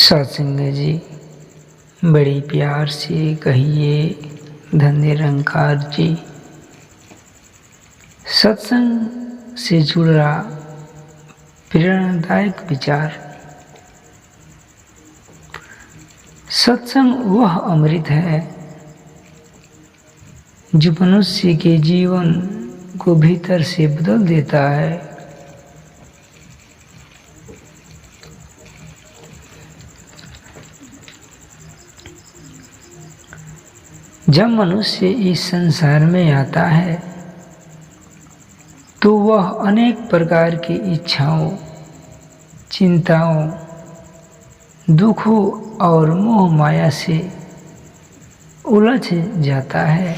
सत्संग जी बड़ी प्यार से कहिए धन निरंकार जी। सत्संग से जुड़ रहा प्रेरणादायक विचार। सत्संग वह अमृत है जो मनुष्य के जीवन को भीतर से बदल देता है। जब मनुष्य इस संसार में आता है तो वह अनेक प्रकार की इच्छाओं, चिंताओं, दुखों और मोह माया से उलझ जाता है।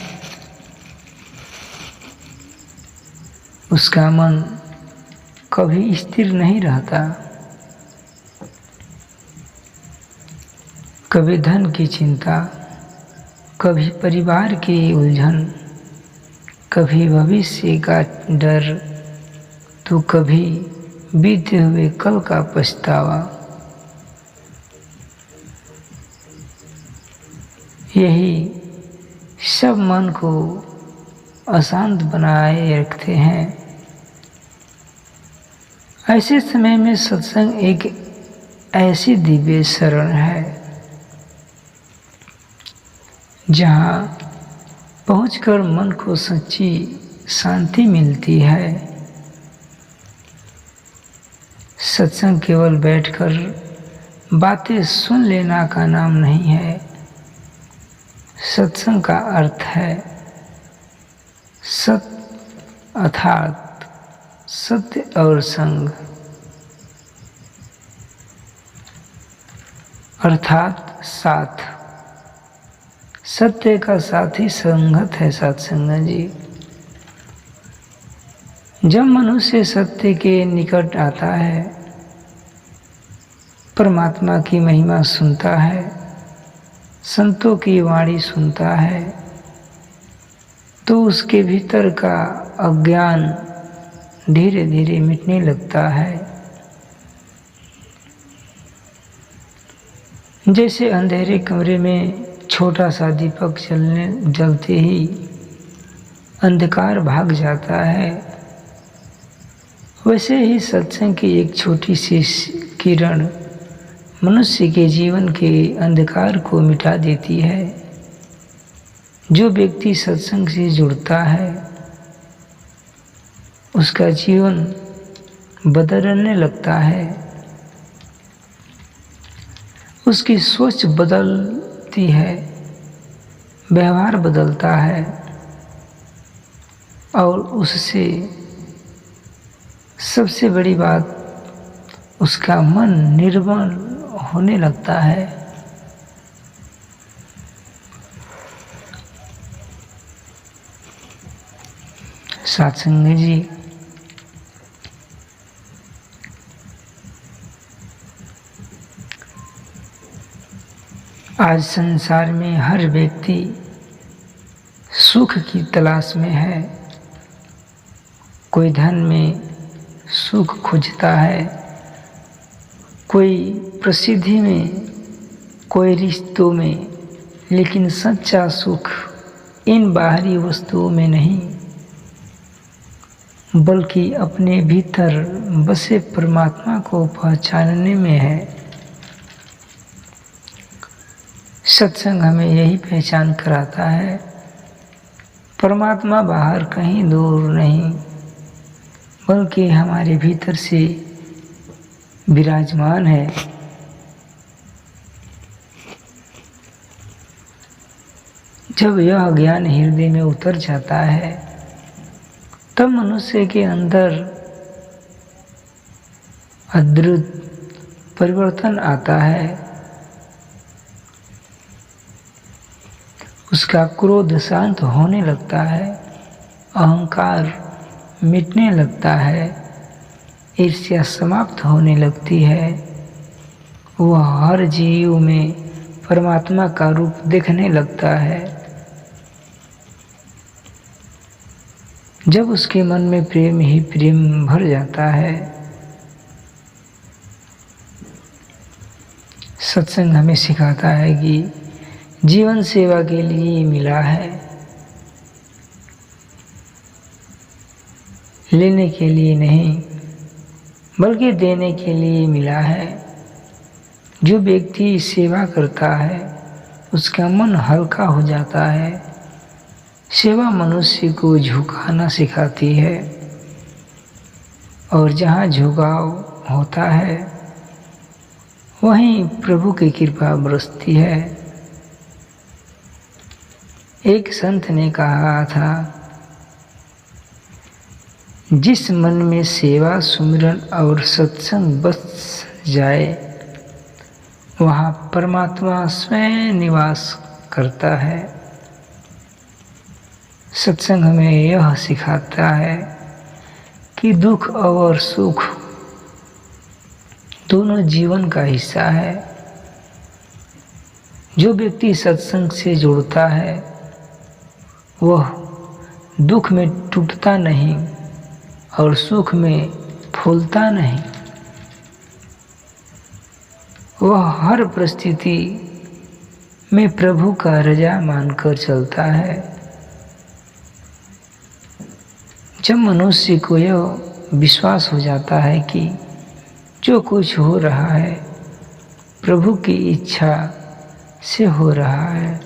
उसका मन कभी स्थिर नहीं रहता। कभी धन की चिंता, कभी परिवार की उलझन, कभी भविष्य का डर, तो कभी बीते हुए कल का पछतावा। यही सब मन को अशांत बनाए रखते हैं। ऐसे समय में सत्संग एक ऐसी दिव्य शरण है जहाँ पहुंचकर मन को सच्ची शांति मिलती है। सत्संग केवल बैठकर बातें सुन लेना का नाम नहीं है। सत्संग का अर्थ है सत अर्थात सत्य और संग, अर्थात साथ। सत्य का साथ ही संगत है सत्संग जी। जब मनुष्य सत्य के निकट आता है, परमात्मा की महिमा सुनता है, संतों की वाणी सुनता है, तो उसके भीतर का अज्ञान धीरे धीरे मिटने लगता है। जैसे अंधेरे कमरे में छोटा सा दीपक जलते ही अंधकार भाग जाता है, वैसे ही सत्संग की एक छोटी सी किरण मनुष्य के जीवन के अंधकार को मिटा देती है। जो व्यक्ति सत्संग से जुड़ता है उसका जीवन बदलने लगता है। उसकी सोच बदलती है, व्यवहार बदलता है और उससे सबसे बड़ी बात उसका मन निर्मल होने लगता है। सत्संग जी आज संसार में हर व्यक्ति सुख की तलाश में है। कोई धन में सुख खोजता है, कोई प्रसिद्धि में, कोई रिश्तों में, लेकिन सच्चा सुख इन बाहरी वस्तुओं में नहीं बल्कि अपने भीतर बसे परमात्मा को पहचानने में है। सत्संग हमें यही पहचान कराता है, परमात्मा बाहर कहीं दूर नहीं बल्कि हमारे भीतर से विराजमान है। जब यह ज्ञान हृदय में उतर जाता है तब मनुष्य के अंदर अद्भुत परिवर्तन आता है। उसका क्रोध शांत होने लगता है, अहंकार मिटने लगता है, ईर्ष्या समाप्त होने लगती है। वह हर जीव में परमात्मा का रूप देखने लगता है। जब उसके मन में प्रेम ही प्रेम भर जाता है, सत्संग हमें सिखाता है कि जीवन सेवा के लिए मिला है, लेने के लिए नहीं बल्कि देने के लिए मिला है। जो व्यक्ति सेवा करता है उसका मन हल्का हो जाता है। सेवा मनुष्य को झुकाना सिखाती है और जहाँ झुकाव होता है वहीं प्रभु की कृपा बरसती है। एक संत ने कहा था, जिस मन में सेवा सुमिरन और सत्संग बस जाए वहाँ परमात्मा स्वयं निवास करता है। सत्संग हमें यह सिखाता है कि दुख और सुख दोनों जीवन का हिस्सा है। जो व्यक्ति सत्संग से जुड़ता है वह दुख में टूटता नहीं और सुख में फूलता नहीं। वह हर परिस्थिति में प्रभु का रजा मानकर चलता है। जब मनुष्य को यह विश्वास हो जाता है कि जो कुछ हो रहा है प्रभु की इच्छा से हो रहा है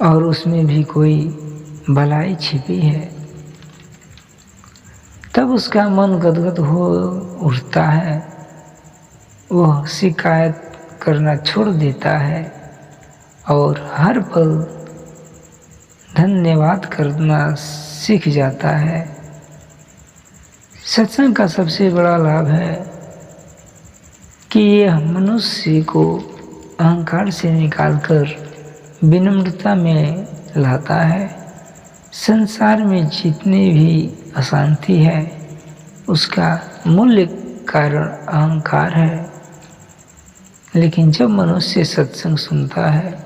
और उसमें भी कोई भलाई छिपी है, तब उसका मन गदगद हो उठता है। वह शिकायत करना छोड़ देता है और हर पल धन्यवाद करना सीख जाता है। सत्संग का सबसे बड़ा लाभ है कि यह मनुष्य को अहंकार से निकालकर विनम्रता में लाता है। संसार में जितनी भी अशांति है उसका मूल कारण अहंकार है। लेकिन जब मनुष्य सत्संग सुनता है,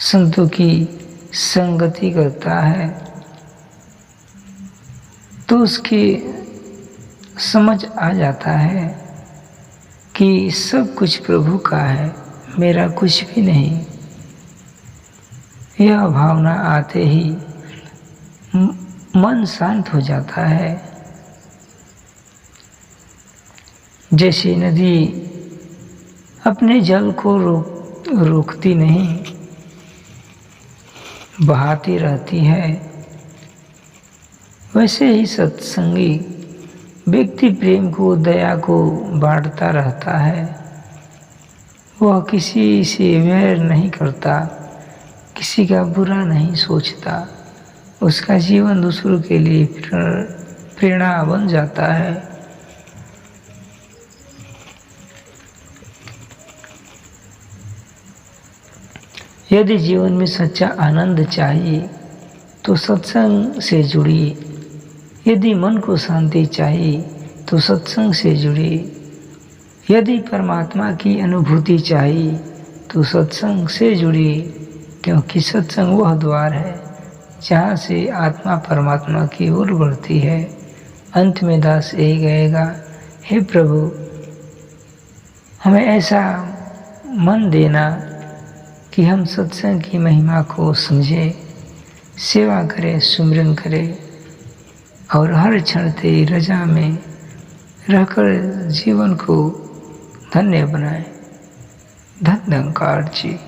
संतों की संगति करता है, तो उसकी समझ आ जाता है कि सब कुछ प्रभु का है, मेरा कुछ भी नहीं। यह भावना आते ही मन शांत हो जाता है। जैसे नदी अपने जल को रोकती नहीं, बहाती रहती है, वैसे ही सत्संगी व्यक्ति प्रेम को, दया को बांटता रहता है। वह किसी से वैर नहीं करता, किसी का बुरा नहीं सोचता। उसका जीवन दूसरों के लिए प्रेरणा बन जाता है। यदि जीवन में सच्चा आनंद चाहिए तो सत्संग से जुड़िए। यदि मन को शांति चाहिए तो सत्संग से जुड़िए। यदि परमात्मा की अनुभूति चाहिए तो सत्संग से जुड़िए, क्योंकि सत्संग वह द्वार है जहाँ से आत्मा परमात्मा की ओर बढ़ती है। अंत में दास यही कहेगा, हे प्रभु हमें ऐसा मन देना कि हम सत्संग की महिमा को समझें, सेवा करें, सुमिरन करें और हर क्षण तेरी रजा में रहकर जीवन को धन्य बनाएं। धन्यवाद जी।